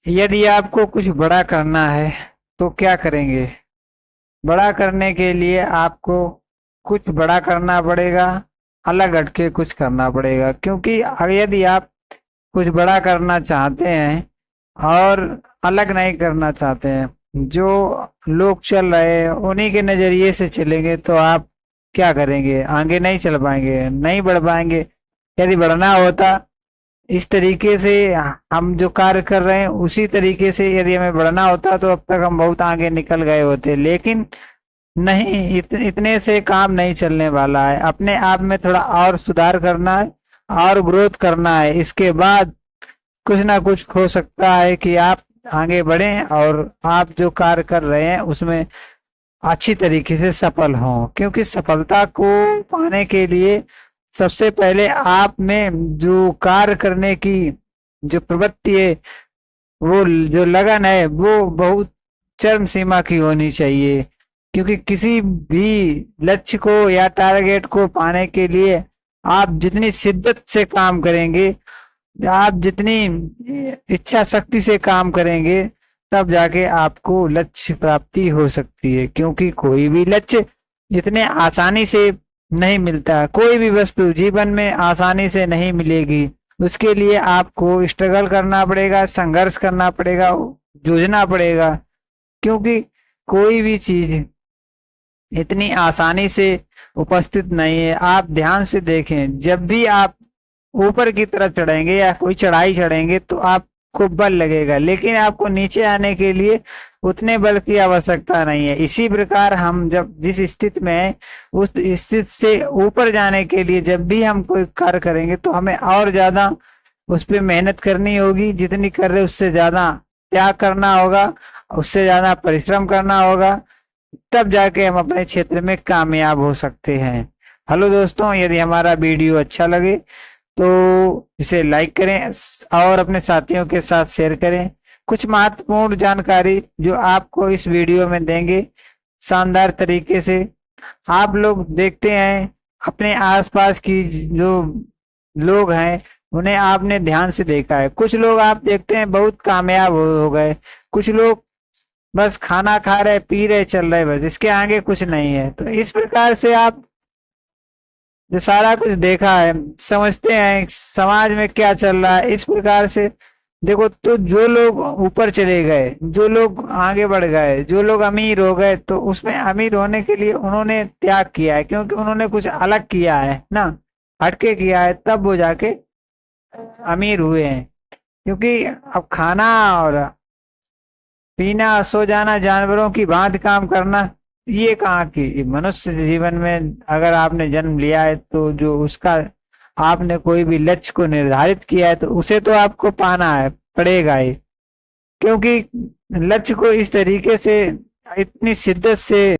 यदि आपको कुछ बड़ा करना है तो क्या करेंगे? बड़ा करने के लिए आपको कुछ बड़ा करना पड़ेगा, अलग हटके कुछ करना पड़ेगा। क्योंकि यदि आप कुछ बड़ा करना चाहते हैं और अलग नहीं करना चाहते हैं, जो लोग चल रहे हैं उन्हीं के नजरिए से चलेंगे, तो आप क्या करेंगे? आगे नहीं चल पाएंगे, नहीं बढ़ पाएंगे। यदि बढ़ना होता इस तरीके से, हम जो कार्य कर रहे हैं उसी तरीके से यदि हमें बढ़ना होता तो अब तक हम बहुत आगे निकल गए होते। लेकिन नहीं, इतने से काम नहीं चलने वाला है। अपने आप में थोड़ा और सुधार करना है और ग्रोथ करना है। इसके बाद कुछ ना कुछ हो सकता है कि आप आगे बढ़ें और आप जो कार्य कर रहे हैं उसमें अच्छी तरीके से सफल हों। क्योंकि सफलता को पाने के लिए सबसे पहले आप में जो कार्य करने की जो प्रवृत्ति है, वो जो लगन है, वो बहुत चरम सीमा की होनी चाहिए। क्योंकि किसी भी लक्ष्य को या टारगेट को पाने के लिए आप जितनी शिद्दत से काम करेंगे, आप जितनी इच्छा शक्ति से काम करेंगे, तब जाके आपको लक्ष्य प्राप्ति हो सकती है। क्योंकि कोई भी लक्ष्य इतने आसानी से नहीं मिलता। कोई भी वस्तु जीवन में आसानी से नहीं मिलेगी। उसके लिए आपको स्ट्रगल करना पड़ेगा, संघर्ष करना पड़ेगा, जूझना पड़ेगा। क्योंकि कोई भी चीज इतनी आसानी से उपस्थित नहीं है। आप ध्यान से देखें, जब भी आप ऊपर की तरफ चढ़ेंगे या कोई चढ़ाई चढ़ेंगे तो आपको बल लगेगा, लेकिन आपको नीचे आने के लिए उतने बल की आवश्यकता नहीं है। इसी प्रकार हम जब जिस स्थिति में है, उस स्थिति से ऊपर जाने के लिए जब भी हम कोई कार्य करेंगे तो हमें और ज्यादा उस पर मेहनत करनी होगी। जितनी कर रहे उससे ज्यादा त्याग करना होगा, उससे ज्यादा परिश्रम करना होगा। तब जाके हम अपने क्षेत्र में कामयाब हो सकते हैं। हेलो दोस्तों, यदि हमारा वीडियो अच्छा लगे तो इसे लाइक करें और अपने साथियों के साथ शेयर करें। कुछ महत्वपूर्ण जानकारी जो आपको इस वीडियो में देंगे शानदार तरीके से। आप लोग देखते हैं अपने आसपास की जो लोग हैं उन्हें आपने ध्यान से देखा है। कुछ लोग आप देखते हैं बहुत कामयाब हो गए, कुछ लोग बस खाना खा रहे, पी रहे, चल रहे, बस इसके आगे कुछ नहीं है। तो इस प्रकार से आप जो सारा कुछ देखा है, समझते हैं समाज में क्या चल रहा है, इस प्रकार से देखो। तो जो लोग ऊपर चले गए, जो लोग आगे बढ़ गए, जो लोग अमीर हो गए, तो उसमें अमीर होने के लिए उन्होंने त्याग किया है। क्योंकि उन्होंने कुछ अलग किया है ना, हटके किया है, तब वो जाके अमीर हुए हैं। क्योंकि अब खाना और पीना, सो जाना, जानवरों की भांति काम करना, ये कहाँ की मनुष्य जीवन में। अगर आपने जन्म लिया है तो जो उसका आपने कोई भी लक्ष्य को निर्धारित किया है तो उसे तो आपको पाना है, पड़ेगा ही। क्योंकि लक्ष्य को इस तरीके से, इतनी शिद्दत से